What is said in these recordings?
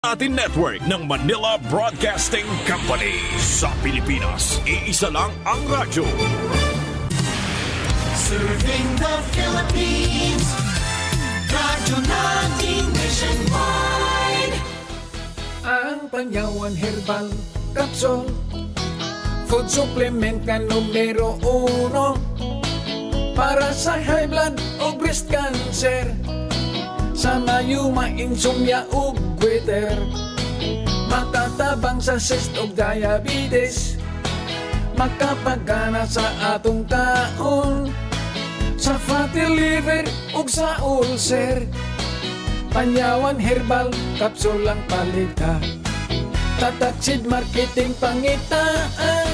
Atin Network ng Manila Broadcasting Company. Sa Pilipinas, iisa lang ang radyo. Serving the Philippines, radyo natin nationwide. Ang Panyawan Herbal Capsule, food supplement ka numero 1 para sa high blood o breast cancer, sa mayuma, insomnia ug goiter, matatabang sa cyst ug diabetes, makapagana sa atong taon, sa fatty liver ug sa ulcer. Panyawan Herbal Capsule lang palita, tataksid marketing pangitaan.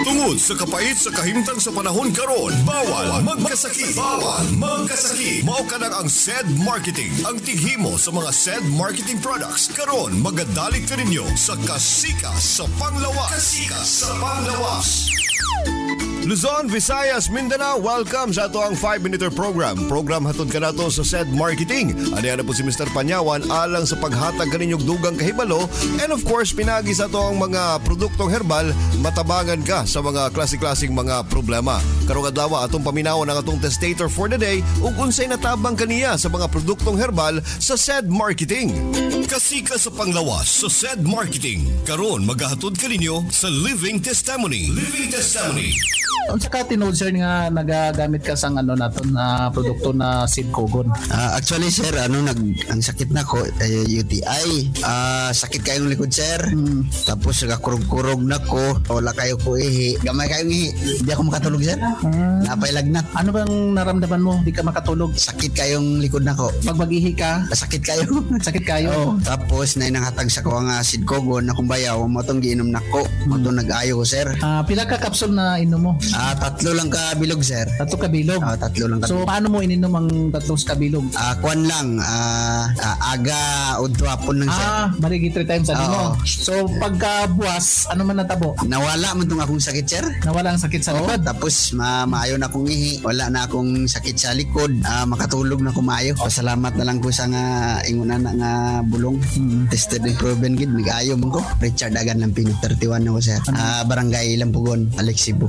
Tungod sa kapait sa kahimtang sa panahon karon, bawal magkasakit. Bawal magkasakit. Mao ka na ang SED Marketing, ang tighimo sa mga SED marketing products. Karon magadalik ka ninyo sa Kasika sa Panglawas. Kasika sa Panglawas. Luzon, Visayas, Mindanao, welcome sa ato ang 5-minute program. Program hatod ka nato sa SED Marketing. Ano po si Mr. Panyawan alang sa paghatag kaninyong dugang kahibalo, and of course pinagi sa ato ang mga produktong herbal, matabangan ka sa mga klase-klaseng mga problema. Karong adlaw atong paminawon ang atong testator for the day ug unsay natabang kaniya sa mga produktong herbal sa SED Marketing. Kasika sa Panglawas sa SED Marketing. Karon maghahatod ka ninyo sa Living Testimony. Living Testimony. Unsa ka tinuod sir nga nagagamit ka sang naton na produkto na seed kogon? Actually sir, ang sakit na ko UTI. Sakit kayong likod sir. Tapos nagakurog-kurog na ko. Wala kayo ko ihi. Gamay kayong ihi. Di ako makatulog sir. Napay lagnat. Ano bang naramdaman mo? Di ka makatulog? Sakit kayong likod na ko. Pag mag-ihi ka? Sakit kayo. Sakit kayo? Tapos na inanghatag sa ko ang seed kogon na kung bayaw mo itong giinom na ko. Ito nag-ayo ko sir. Pila ka capsule na inom mo? 3 lang ka bilog sir. 3 kabilog? 3 lang ka. So paano mo ininom ang 3 kabilog? Kuan lang. Aga o hapon lang sir. Marigi 3 times ano mo. So pagka buwas, ano man natabo? Nawala man tong akong sakit sir. Nawala ang sakit sa likod? Tapos maayo na akong ihi. Wala na akong sakit sa likod. Makatulog na kumayo. Pasalamat na lang ko sa nga ingunan na nga bulong. Tested and proven gid. Nag-ayo man ko. Richard Dagan Lampino. 31 na ko sir. Barangay Lampugon, Alexibo.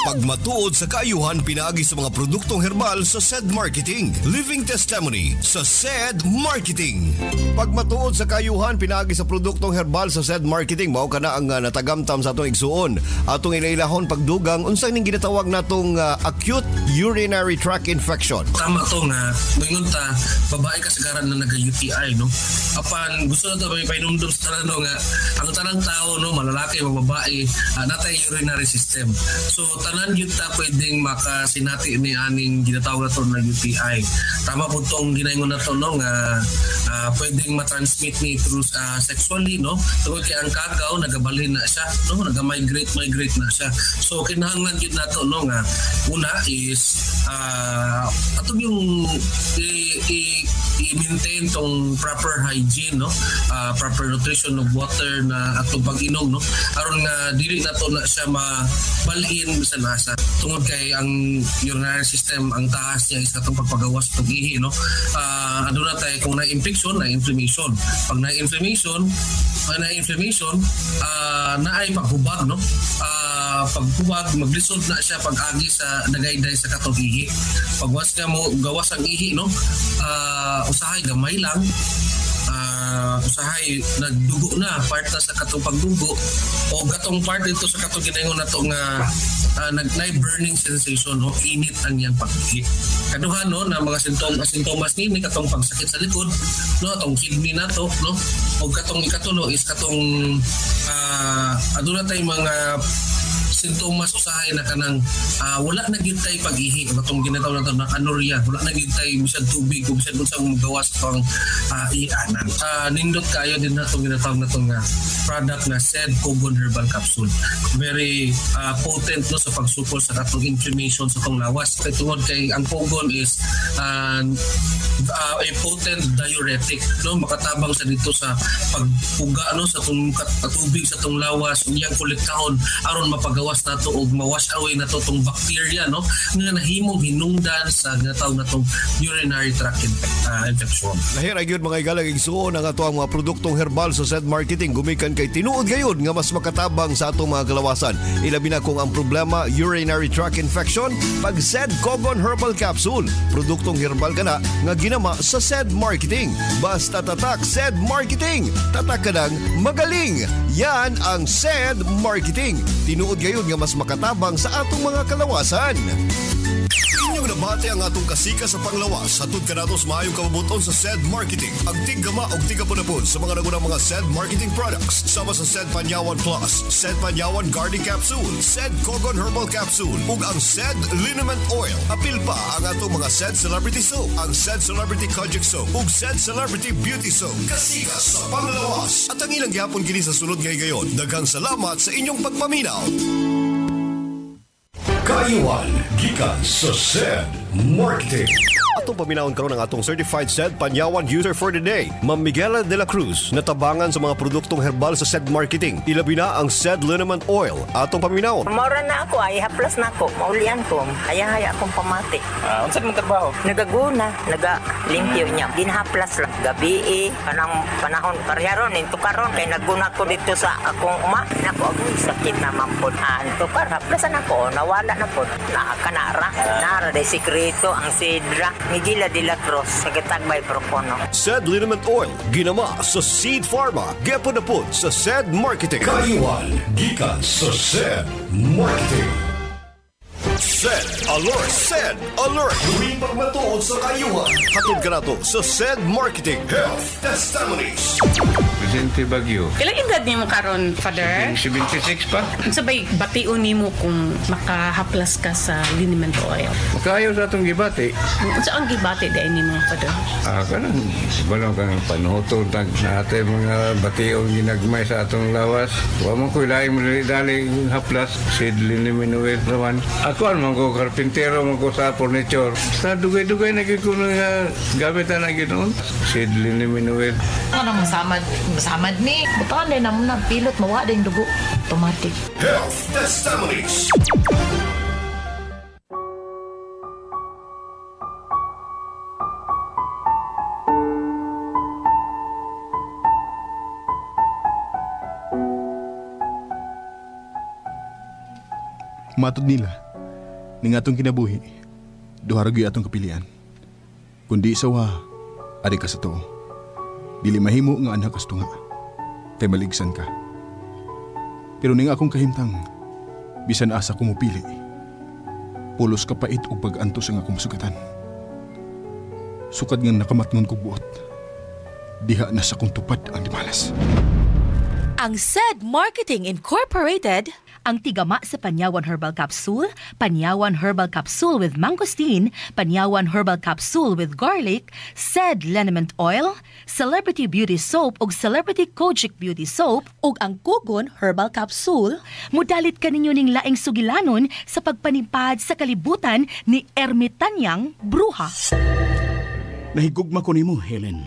Pagmatuod sa kaayuhan pinaagi sa mga produktong herbal sa SED Marketing. Living Testimony sa SED Marketing. Pagmatuod sa kaayuhan pinaagi sa produktong herbal sa SED Marketing, mao kana ang natagamtam sa atong igsuon. Atong ilailahon pagdugang unsang ning ginatawag natong acute urinary tract infection. Tama to nga, mayon ta babae kasagaran na naga-UTI no. Apan gusto na to may painumdum sa tanan no, nga ang tanang tao no, malalaki o babae, natay urinary system. So tanan yun ta pwedeng makasinati ni aning ginatawag na to na UTI. Tama po itong ginaingon na to no, nga pwedeng matransmit ni through sexually no. Tungkol kay ang kagaw nagabalhin na siya no, naga-migrate na siya. So kinahanglan yun na to no, nga una is atong yung i-maintain tong proper hygiene no, proper nutrition of water na atong pag-inom no, aron nga dili na to na siya mabalhin sa nasa. Tungod kay ang urinary system, ang taas niya is atong pagpagawas ng ihi no. Ano na tayo kung na-infection, na-inflammation. Pag na-inflammation, na ay paghubag no. Paghubag, maglisod na siya pag-agi sa nagayday sa katong ihi. Pagwas nga mo gawas ang ihi no, usahay gamay lang, usahay nagdugo na part na sa katong pagdugo o gatong part dito sa katong ginaingon nato nga burning sensation no, init ang iyang pag-ihi. Kaduha no na mga sintomas ni katong pagsakit sa likod no, atong kidney nato no, o katong ikatulo is katong aduna tay mga sintomas usahay na kanang wala na gyud tay pag-ihi, katong ginatawag nato na anuria, wala na gyud tay bisan tubig o bisan unsang magawas pang iyanan. Nindot kayo din natong ginatawag nato nga product na SED Kogon Herbal Capsule. Very potent no sa pagsupol sa katong inflammation sa tong lawas. Kay tungod kay ang Kogon is a potent diuretic no, makatabang sa dito sa pagpuga no sa tong tubig sa tong lawas, unyang kolektahon aron mapagawas magawas na to o mawash away na to tong bacteria, no, nga nahimong hinungdan sa ginatawag na tong urinary tract infection. Lahira gyud mga igalang igsuon ang ato ang mga produktong herbal sa Zed Marketing gumikan kay tinuod gayud nga mas makatabang sa atong mga kalawasan. Ilabi na kung ang problema urinary tract infection, pag Zed Cogon Herbal Capsule, produktong herbal kana nga ginama sa Zed Marketing. Basta tatak Zed Marketing, tatak ka ng magaling. Yan ang Zed Marketing. Tinuod gayud nga mas makatabang sa atong mga kalawasan. Inyong nabati ang atong kasika sa panglawas. Hatod ka nato sa maayong kabubuton sa Zed Marketing. Ang tiggama o tigapunapon sa mga nagunang mga Zed Marketing products. Sama sa Zed Panyawan Plus, Zed Panyawan Garden Capsule, Zed Cogon Herbal Capsule, ug ang Zed Liniment Oil. Apil pa ang atong mga Zed Celebrity Soap, ang Zed Celebrity Kojic Soap, ug Zed Celebrity Beauty Soap. Kasika sa panglawas. At ang ilang gihapon kini sa sunod ngayon. Daghang salamat sa inyong pagpaminaw. Kayuan gikan sa Zed Marketing. Atong paminawon karon ang atong certified Zed Panyawan user for the day, Ma'am Miguela de la Cruz, natabangan sa mga produktong herbal sa Zed Marketing. Ilabi na ang Zed Liniment Oil. Atong paminawon. Maura na ako, ay haplas na ako. Maulian ko, haya-haya akong pamati. Unsa man trabaho? Nagaguna, naga-limpyo niya. Ginahaplas lang. Gabi, kanang panahon, karyaron, intukaron. Kaya naguna ko dito sa akong uma. Naku, agoy, sakit naman po. Antukar, haplasan ako, nawala na po. Nakakanara. Nara, de sikreto, ang sidra. Miguela de la Cruz, Sagatagbay Propono. Zed Liniment Oil, ginama sa Seed Pharma, gepo na po sa Zed Marketing. Kayuan, gikan sa Zed Marketing. Zed Alert! Zed Alert! Luwing pagmatuod sa kayuhan. Hatod ka na to sa Zed Marketing Health Testimonies. Presidente Bagyo. Kailang edad niyo mo karon, Father? 76 pa. Sabay, bation ni mo kung makahaplas ka sa liniment oil. Makayaw sa atong gibati. Sa ang gibati dahil ni mo, Father? Kanang balong kang panuhotod na natin mga bation ginagmay sa atong lawas. Huwag mo ko ilahin mo dali haplas. Seed liniment oil naman. Ako man ko karpintero man ko sa furniture. Sa dugay-dugay na kikuno nga gamitan na ginoon. Seed liniment oil. Ano masamad ni? Butaan din naman na pilot mawa din dugo. Automatic. Health Testimonies. Matod nila, ning atong kinabuhi, duharagyo atong kapilian. Kundi isawa, ari ka sa to. Dili mahimo nga anak kas tunga, kay maligsan ka. Pero ning akong kahimtang, bisan asa ko mupili, pulos kapait o pag-antos ang akong sugatan. Sukad nga nakamatngon ko buot, diha na sa kong tupad ang dimalas. Ang Zed Marketing Incorporated, ang tigama sa Panyawan Herbal Capsule, Panyawan Herbal Capsule with Mangosteen, Panyawan Herbal Capsule with Garlic, Zed Liniment Oil, Celebrity Beauty Soap ug Celebrity Kojic Beauty Soap ug ang Cogon Herbal Capsule, mudalit kaninyo ning laing sugilanon sa pagpanipad sa kalibutan ni ermitanyang bruha. Nahigugma ko nimo, Helen.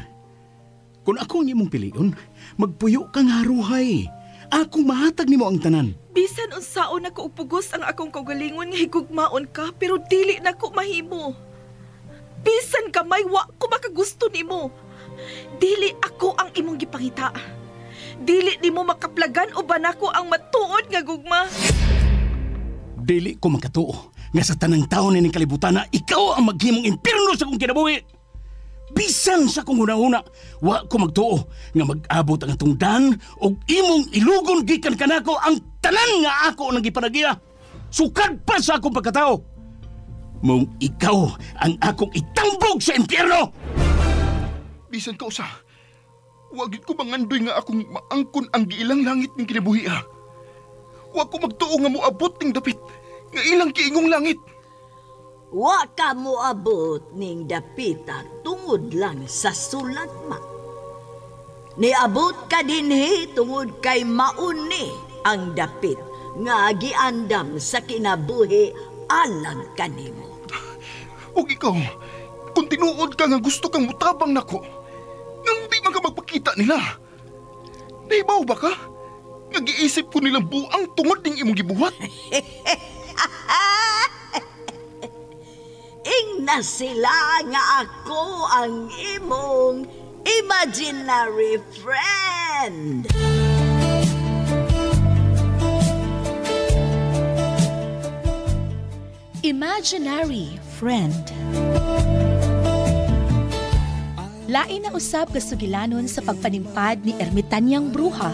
Kung ako ang imong piliyon, magpuyo kang haruhay. Ako mahatag nimo ang tanan. Bisan unsaon ako upugos ang akong kaugalingon nga higugmaon ka, pero dili na ko mahimo. Bisan kamay wa ko makagusto nimo. Dili ako ang imong gipangita. Dili nimo makaplagan uban ako ang matuod nga gugma. Dili ko makatuo nga sa tanang taon ning kalibutan na ikaw ang maghimong impierno sa akong kinabuhi. Bisan sa kong una-una, wa ko magtuo nga mag-abot ang atong dan o imong ilugon gikan kanako ang tanan nga ako nang gipanagiya. Sukad pa sa akong pagkatao. Mong ikaw ang akong itambog sa impyerno. Bisan ka usa, wagit ko mangandoy nga akong maangkon ang giilang langit ng kinabuhi ha. Wa ko magtuo nga moabot ning dapit nga ilang kiingong langit. Wa ka mo abot ning dapita tungod lang sa sulat ma. Niabot ka dinhi tungod kay mauni ang dapit nga giandam sa kinabuhi alang kanimo. Ug ikaw, kung tinuod ka nga gusto kang mutabang nako, nga hindi man ka magpakita nila. Nahibaw ba ka? Nag-iisip ko nilang buang tungod ning imong gibuhat. Ingna sila nga ako ang imong imaginary friend. Imaginary friend. Lain na usab kasugilanon sa pagpanimpad ni ermitanyang bruha.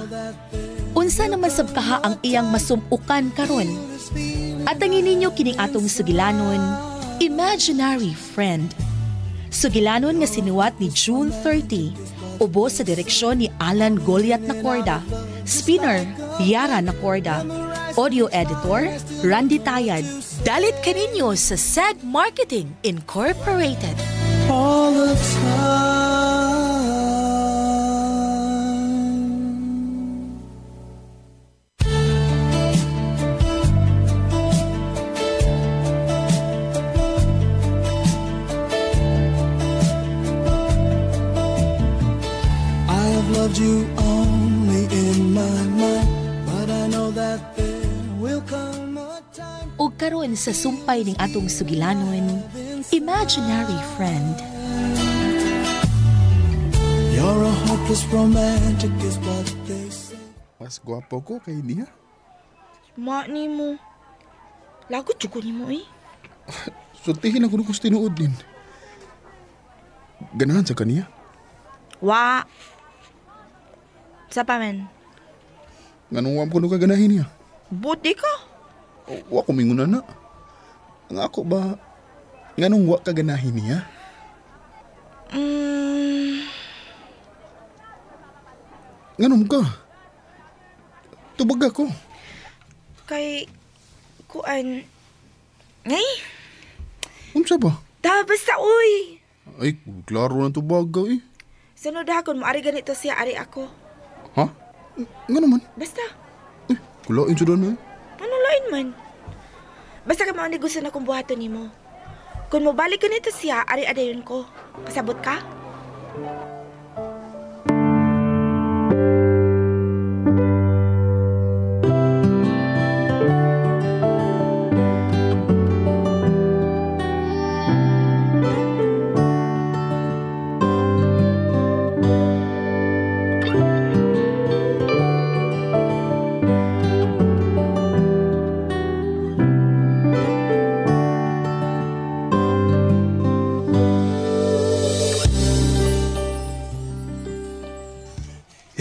Unsa naman sabkaha ang iyang masumukan karon? At angin ninyo kining atong sugilanon, imaginary friend. Sugilanon nga sinuwat ni June 30, ubos sa direksyon ni Alan Goliath Nacorda, spinner Yara Nacorda, audio editor Randy Tayad. Dalit kaninyo sa SED Marketing Incorporated. All the time. I've loved you only in my mind, but I know that there will come a time. Ug karon sa sumpay ning atong sugilanon, imaginary friend. You're a hopeless romantic is what they say. Mas gwapo ko kay niya. Ma ni mo. Lagot jud ko nimo eh. Sultihin ako kung tinuod din. Ganahan sa kaniya. Wa. Sa pa man. Nganong wam ko nung kaganahin niya? Buti ka. Wa ko mingunan na. Ang ako ba, nganong wa kaganahin niya? Nganom ka? Tubag ako. Kay kuan. Ngay? Unsa ba? Basta uy. Ay, klaro na tubag eh. Sunod hakon mo ari ganito siya ari ako. Ha? Nga naman? Basta. Kulain siya doon eh. Ano lain man? Basta ka mauni gusto na kong buhaton nimo. Kung mo balik ka nito siya, ari-adayon ko. Pasabot ka?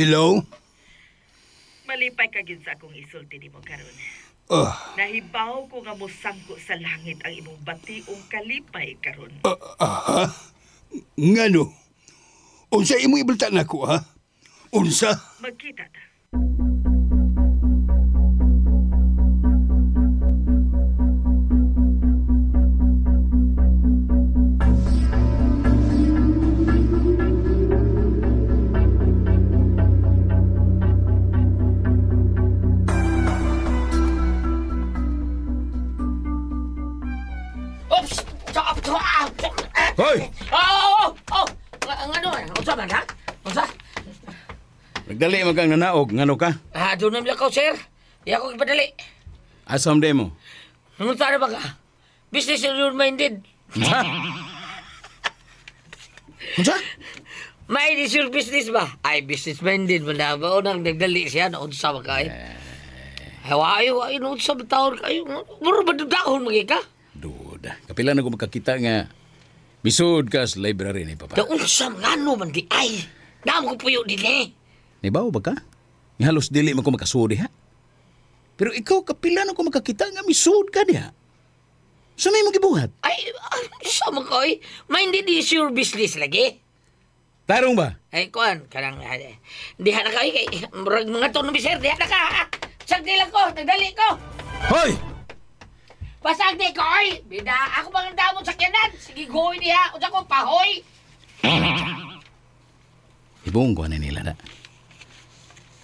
Hello? Malipay ka gid sa akong isulti nimo karon. Nahibaw ko nga mosangko sa langit ang imong bationg kalipay karon. Ngano? Unsa imo ibalta nako ha? Unsa? Magkita ta. Hoy! Ngano? Unsa man ha? Unsa? Nagdali man kang nanaog, ngano ka? Doon namin ako, sir. Di ako ipadali. Asam de mo? Nangunta na ba ka? Business minded. Ha? Unsa? May is your business ba? Ay, business minded mo na ba? Unang nagdali siya na unsa ba ka eh? Ay, unsa ba taon kayo? Muro ba dudahon magi ka? Duda. Kapila na ko makakita nga bisod ka sa library ni Papa. Da unsa ngano man di ay. Dam ko puyo dinhi. Nibaw ba ka? Ni halos dili man ko makasudi ha. Pero ikaw kapila na ko makakita nga misud ka diha. Sa may mo gibuhat? Ay, sa mo koy. Minded is your business lagi. Tarong ba? Ay, kuan, kanang diha na kay murag mga tono biser, diha na ka. Sagdi lang ko, nagdali ko. Hoy! Pasagdi ko, oy! Bida, ako bang damon sa kyanan? Sige, goy niya. Unsa ko, pahoy! Ibong ko na nila na.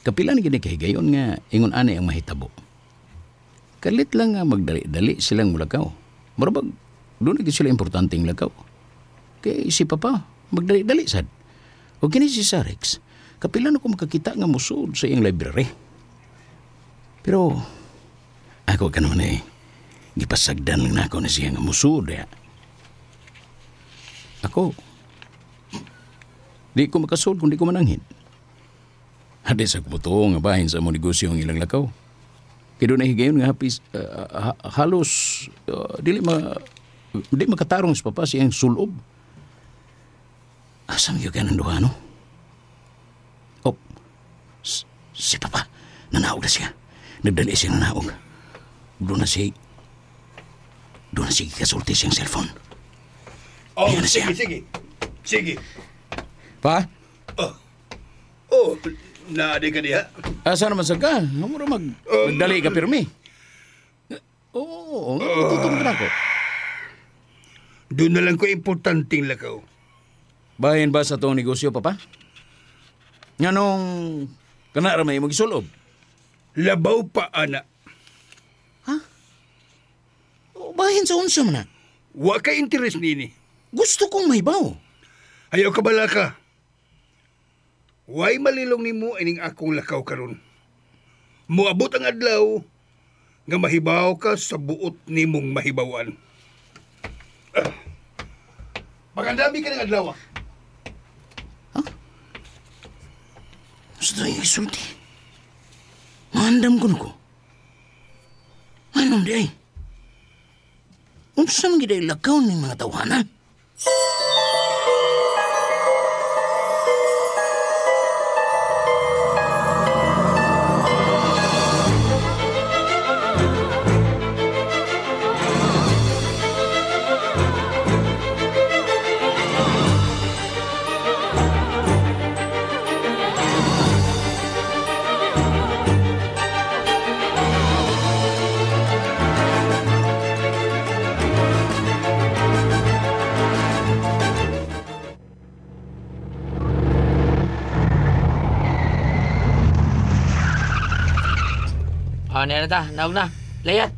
Kapila na gini kahigayon nga ingon ani ang mahitabo. Kalit lang nga magdali-dali silang mulakaw. Marabag, doon na sila importanteng lakaw. Kaya si Papa, magdali-dali sad. O kini si Sarex, kapila na ko makakita nga musod sa iyang library. Pero, ako ka naman gipasagdan lang na ako na siya nga musud. Ako, di ko makasud kung di ko mananghin. Hadi sa kubuto nga bahin sa mo negosyo ang ilang lakaw. Kaya doon na higayon nga hapis, halos, di makatarong sa papa siyang sulob. Asam yung ganang duha, no? Oh, si papa, nanaog na siya. Nagdali siya nanaog. Doon na siya kasulti siyang cellphone. Oh, sige. Pa? Naaday ka diha? Asa naman sa ka? Namura magdali ka pirmi. Oo, tutulog na ako. Doon na lang ko importanteng lakaw. Bahin ba sa itong negosyo, papa? Nga nung kanara may magsulob? Labaw pa, anak. Ha? Bahin sa unsa man na? Wa ka interes nini. Gusto kong mahibaw. Ayaw ka bala ka. Way malilong ni mo ining akong lakaw karon. Moabot ang adlaw nga mahibaw ka sa buot nimong mahibawan. Magandami ka ng adlaw. Gusto yung isulti. Mandam ko na ko. Anong di ay? Unsa man giday lakaw ng mga tawanan? Ano ta? Naog na. Layat.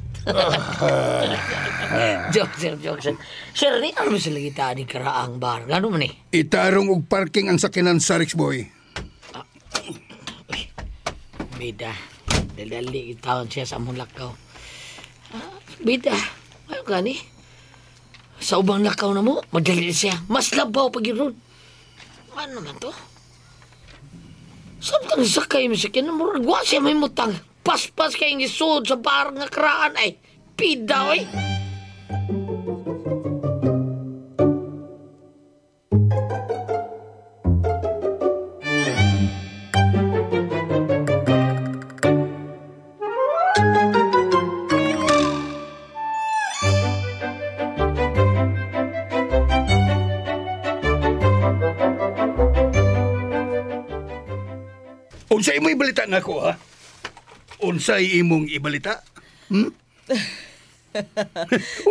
Joke, sir. Sir, ni ano sa lagi ta di karaang bar? Gano man Itarong og parking ang sakinan sa Rexboy. Bida. Dali taon siya sa among lakaw. Bida. Ano gani? Sa ubang lakaw na mo, madali siya. Mas labaw pag yun. Ano naman to? Samtang sakay mo siya, kinamuragwa siya may mutang. Paspas kayong isod sa bar nga karaan ay pidaw ay. Unsay mo ibalita na ako, ha? Unsay imong ibalita?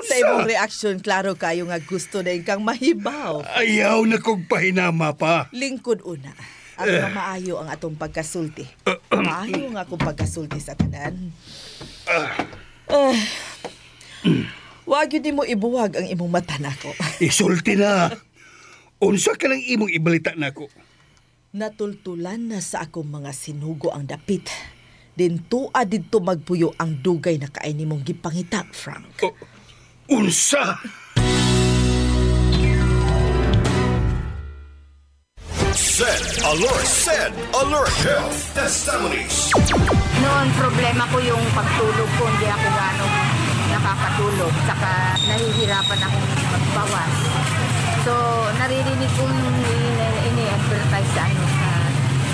Sa imong reaksyon, klaro kayo nga gusto na kang mahibaw. Ayaw na kong pahinama pa. Lingkod una. Ang maayo ang atong pagkasulti. Maayo nga akong pagkasulti sa tanan. Wag yun mo ibuwag ang imong mata nako. Isulti na. Unsa ka lang imong ibalita nako? Natultulan na sa akong mga sinugo ang dapit. Dintua didto magpuyo ang dugay na kaay nimong gipangita, Frank. Unsa? Sed Alert Health Testimonies. Noon problema ko yung pagtulog ko, hindi ako gano'ng nakakatulog. Saka nahihirapan akong magbawas. So naririnig kong ini-advertise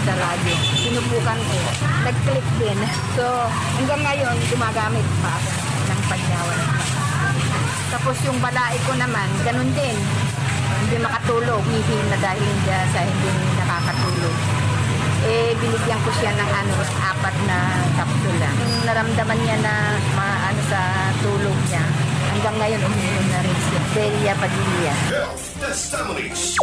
sa radyo. Sinubukan ko. Nag-click din. So, hanggang ngayon, gumagamit pa ako ng panyawan. Tapos yung balai ko naman, ganun din. Hindi makatulog. Hihina dahil sa hindi nakakatulog. Binigyan ko siya ng 4 na kapsula. Yung naramdaman niya na sa tulog niya, hanggang ngayon umiinom na rin siya. Delia Padilla. Health Testimonies.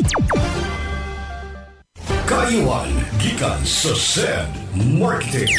Kaiwan gikan sa SED Marketing.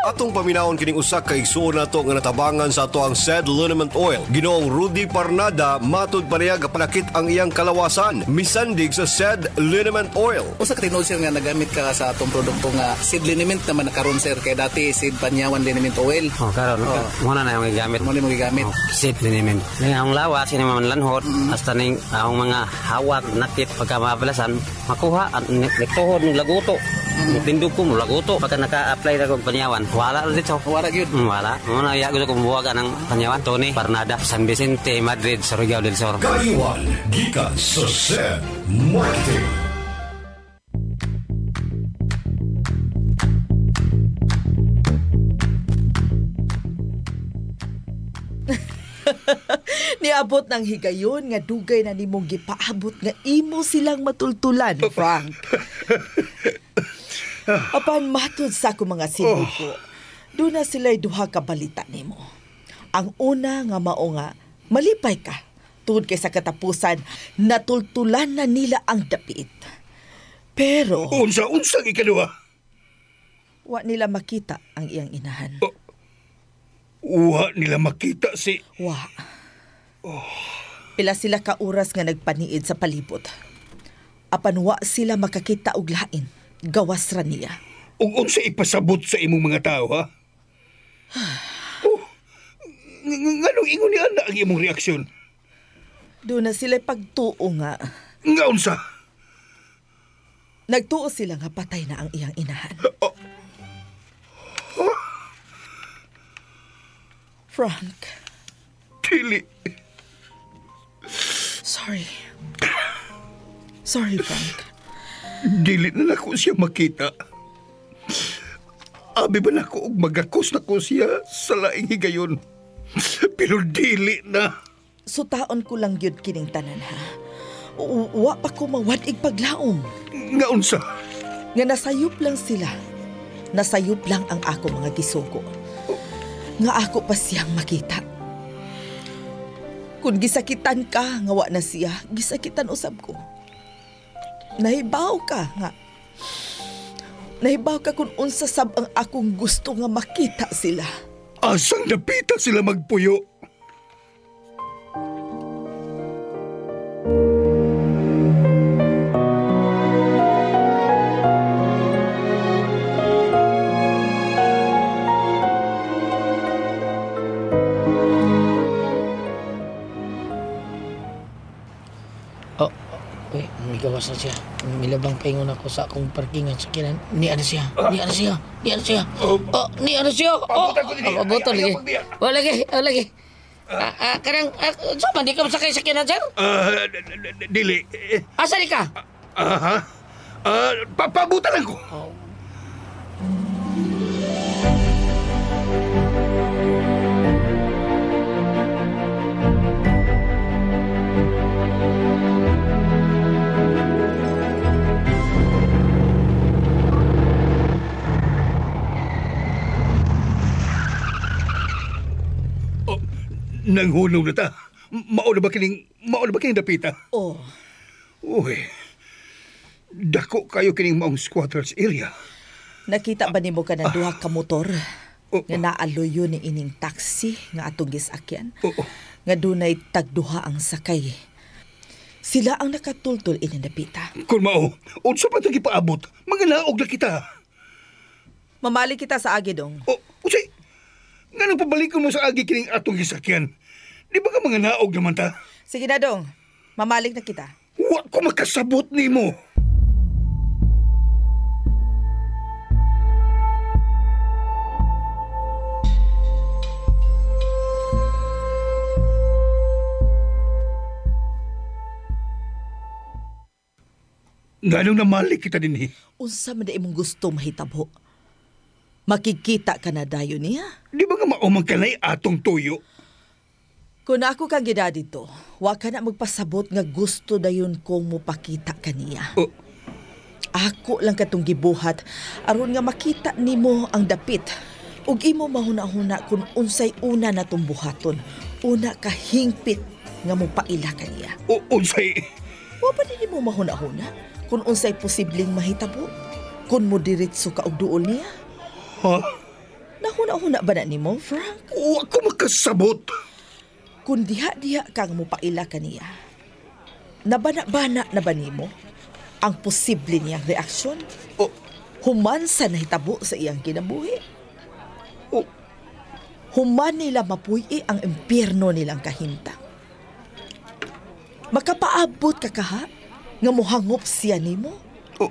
Atong paminawon kining usa ka igsuon nato nga natabangan sa ato ang said liniment oil. Ginoong Rudy Parnada matud panayag panakit ang iyang kalawasan misandig sa said liniment oil. Usa ka tinuod sir nga nagamit ka sa atong produkto nga seed liniment naman karon sir kay dati seed panyawan liniment oil. Karon muna na yung gigamit. Muna mo gigamit. Seed liniment. Ang lawas ini man lanhot hasta ning ang mga hawak nakit pagka mabalasan makuha at nituhod ng laguto. Tindog ko mo laguto pagka naka-apply na kong panyawan. Wala rin dito. Wala yun. Wala. Muna iya gusto kong buwagan ng panyawan. Tony Parnada, San Vicente, Madrid, Surigao del Sur. Kaiwan, gikan sa said marketing. Niabot ng higayon nga dugay na nimong gipaabot nga imo silang matultulan, Frank. Apan matod sa ako mga sinuko, doon na sila'y duha ka balita nimo. Ang una nga mao nga, malipay ka. Tungod kay sa katapusan, natultulan na nila ang dapit. Pero... Unsa-unsang ikaduha? Wa nila makita ang iyang inahan. Wa nila makita si... Wa. Pila sila ka oras nga nagpaniid sa palibot. Apan wa sila makakita og lain. Gawas ra niya. Ug unsa ipasabot sa imong mga tao, ha? Nganong ingon ni ana ang imong reaksyon? Doon na sila pagtuo nga. Nga unsa? Nagtuo sila nga patay na ang iyang inahan. Frank. Dili. Sorry, Frank. Dili na nako siya makita. Abi ba nako og magakos na ko siya sa laing higayon. Pero dili na. Sutaon ko lang yun kining tanan, ha? Wa pa ko mawadig paglaom. Nga unsa? Nga nasayop lang sila. Nasayop lang ang ako mga gisugo. Nga ako pa siyang makita. Kung gisakitan ka, nga wa na siya, gisakitan usab ko. Nahibaw ka nga. Nahibaw ka kung unsa sab ang akong gusto nga makita sila. Asang napita sila magpuyo? Gawas na siya. Milabang paingon ako sa akong parkingan sa kinan. Ni ano siya. Ni ano siya. Pabuto lagi. Lagi. Karang, saan di ka masakay sa kinan, sir? Dili. Asa di ka? Pabutan ako. Nanghunong na ta. Mao na ba kining dapita? Uy. Dako kayo kining maong squatters area. Nakita ba nimo ka ng duha ka motor? Nga naaloyo ni ining taxi nga atong gisakyan? Nga dunay tagduha ang sakay. Sila ang nakatultol ining dapita. Kung mao, unsa pa ito gipaabot? Mga naog na kita. Mamali kita sa agi dong. Usay, nga nang pabalikon mo sa agi kining atong gisakyan. Di ba ka mga naog naman ta? Sige na dong, mamalik na kita. Wa ko makasabot ni mo. Nganong namalik kita din eh? Unsa man imong gusto mahitabo? Makikita ka na dayo niya? Di ba nga maumang kanay atong tuyo? Kung ako kang gida dito, wa ka na magpasabot nga gusto dayon kong mupakita kaniya. Ako lang katong gibuhat aron nga makita nimo ang dapit ug imo mahuna-huna kung unsay una natong buhaton. Una ka hingpit nga mopaila kaniya. Unsay? Wa pa din mo mahuna-huna kung unsay posibleng mahitabo kung mo diretso ka og duol niya. Ha? Nahuna-huna ba na nimo, Frank? O ako makasabot. Kung diha-diha kang mupaila kaniya, nabana-bana na ba nimo ang posible niyang reaksyon? O human sa nahitabo sa iyang kinabuhi? O human nila mapuy ang impyerno nilang kahintang? Makapaabot ka kaha nga mohangop siya nimo? O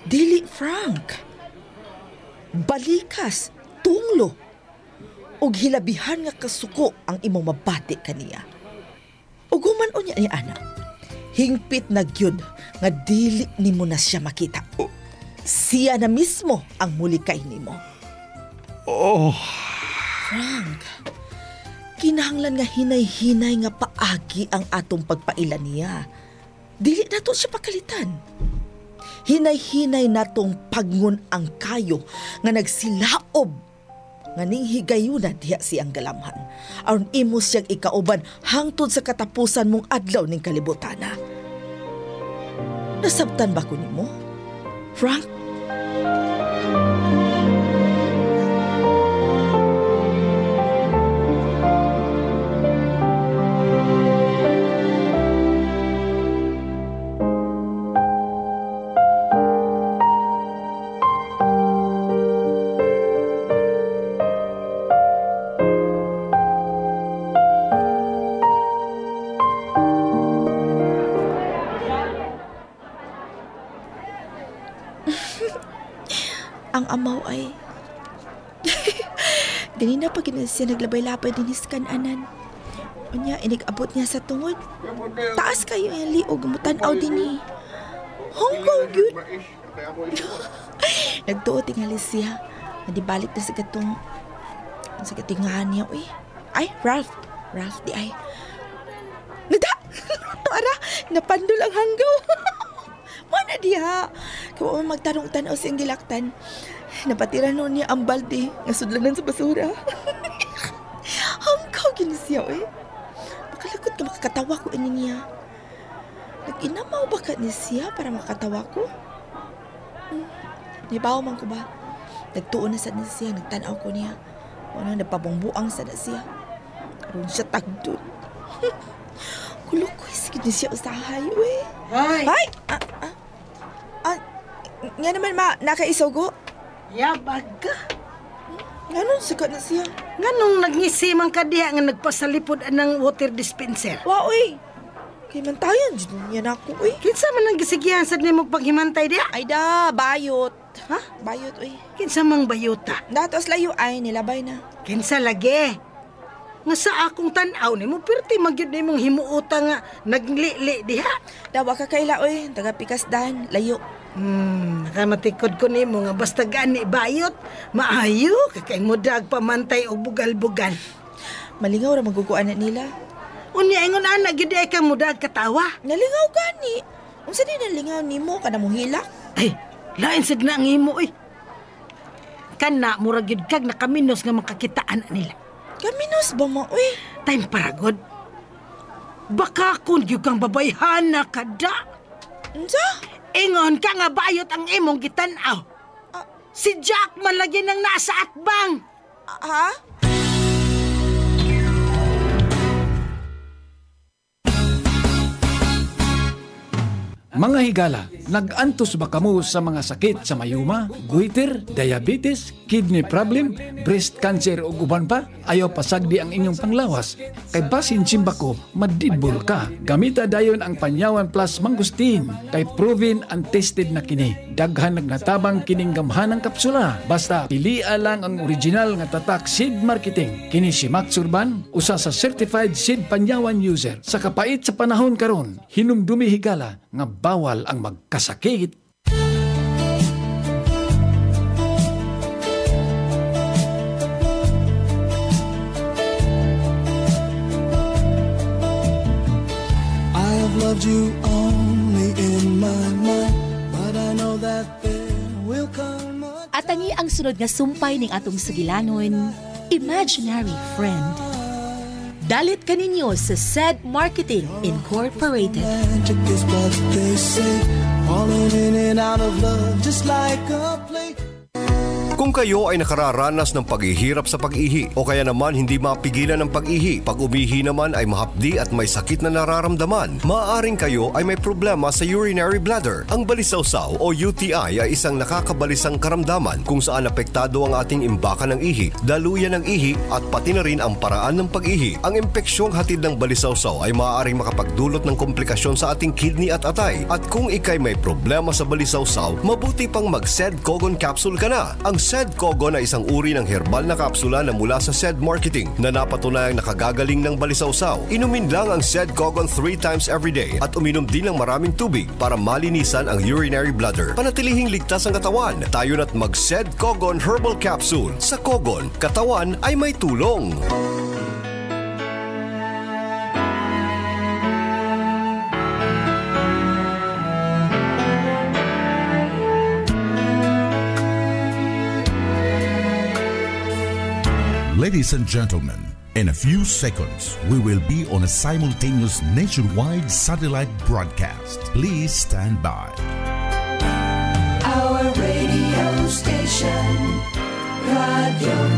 dili, Frank. Balikas, tunglo, ug hilabihan nga kasuko ang imong mabati kaniya. Ug human unya ni ana, hingpit na gyud nga dili nimo na siya makita. Siya na mismo ang mulikay nimo. Oh, Frank, kinahanglan nga hinay-hinay nga paagi ang atong pagpailan niya. Dili nato siya pakalitan. Hinay-hinay natong pagngun ang kayo nga nagsilaob nga ning higayuna diha siyang galamhan aron imo siyang ikauban hangtod sa katapusan mong adlaw ning kalibutana. Nasabtan ba ko nimo, Frank? Ang amaw ay ganina pa gina siya naglabay-labay din iskananan. Unya, inigabot niya sa tungod. Taas kayo yung liog, mutanaw din ni. Hongkong, yun. Nagtuo tingali siya. Nadibalik na sa katingahan niya. Uy. Ay, Ralph, di ay. Nada! Para, napandol ang hanggaw. Mana diha? Kung magtarong-tanaw siyang gilaktan, napatira noon niya ang balde nga sudlanan sa basura. Hangkaw ginisiyaw eh. Makalakot ka makakatawa ko ini niya. Nag-inamaw ba ka ni siya para makatawa ko? Nibaw man ko ba? Nagtuon na sa na siya, nagtanaw ko niya. Ano, nagpabungbuang sa na siya. Karoon siya tagdun. Kulokoy, sige niya siya usahay, eh. Ay! Nga naman, nakaisogo? Yabag ka. Nganon, sikat na siya. Nganong nagnisimang ka diha nga nagpasalipod ng water dispenser? Wow, uy. Kay mantayan, dyan niya na ako, uy. Kinsa man ang gisigyan sa nimo paghimantay diha? Ay da, bayot. Ha? Bayot, uy. Kinsa mang bayota? Datos layo ay, nilabay na. Kinsa lagi? Nga sa akong tanaw nimo, perti magyud nimong himuota nga naglili diha. Dawa ka kaila, uy. Taga Pikasdan, layo. Nakamatikod ko nimo nga basta gani bayot, maayo kay mudag pamantay og bugal-bugal. Malingaw ra magukuan na nila. Unya ingon ana gyud ay ka mudag katawa. Nalingaw gani. Unsa din nalingaw nimo kana mo hilak? Ay, lain sad na ang imo oy. Kana murag gyud kag nakaminos nga makakitaan nila. Kaminos ba mo oy? Time paragod. Baka kun gyud kang babayhan na kada. Unsa? Ingon ka nga bayot ang imong gitanaw. Si Jack man lagi nang nasa atbang. Ha? Mga higala, nag-antos ba kamo sa mga sakit sa mayuma, goiter, diabetes, kidney problem, breast cancer o uban pa? Ayaw pasagdi ang inyong panglawas. Kay basin simbako, madibol ka. Gamita dayon ang Panyawan Plus Mangustin. Kay proven and tested na kini. Daghan nagnatabang kining gamhanang kapsula. Basta pilia lang ang original nga tatak seed marketing. Kini si Max Urban, usa sa certified seed Panyawan user. Sa kapait sa panahon karon, hinumdumi higala nga bawal ang magkasakit. I have loved you only in my mind, but I know that there will come a... At ani ang sunod nga sumpay ning atong sugilanon, Imaginary Friend. Dalit kaninyo sa SED Marketing Incorporated. Magic is what they say, falling in and out of love just like a play. Kung kayo ay nakararanas ng paghihirap sa pag-ihi o kaya naman hindi mapigilan ng pag-ihi, pag umihi naman ay mahapdi at may sakit na nararamdaman, maaaring kayo ay may problema sa urinary bladder. Ang balisawsaw o UTI ay isang nakakabalisang karamdaman kung saan apektado ang ating imbakan ng ihi, daluyan ng ihi at pati na rin ang paraan ng pag-ihi. Ang impeksyong hatid ng balisawsaw ay maaaring makapagdulot ng komplikasyon sa ating kidney at atay. At kung ikay may problema sa balisawsaw, mabuti pang mag-Sedcogon capsule ka na. Ang Sedcogon ay isang uri ng herbal na kapsula na mula sa Sed Marketing na napatunayang nakagagaling ng balisawsaw. Inumin lang ang Sedcogon 3 times every day at uminom din ng maraming tubig para malinisan ang urinary bladder. Panatilihing ligtas ang katawan. Tayo na't mag-Sedcogon Herbal Capsule. Sa Cogon, katawan ay may tulong. Ladies and gentlemen, in a few seconds, we will be on a simultaneous nationwide satellite broadcast. Please stand by. Our radio station, Radio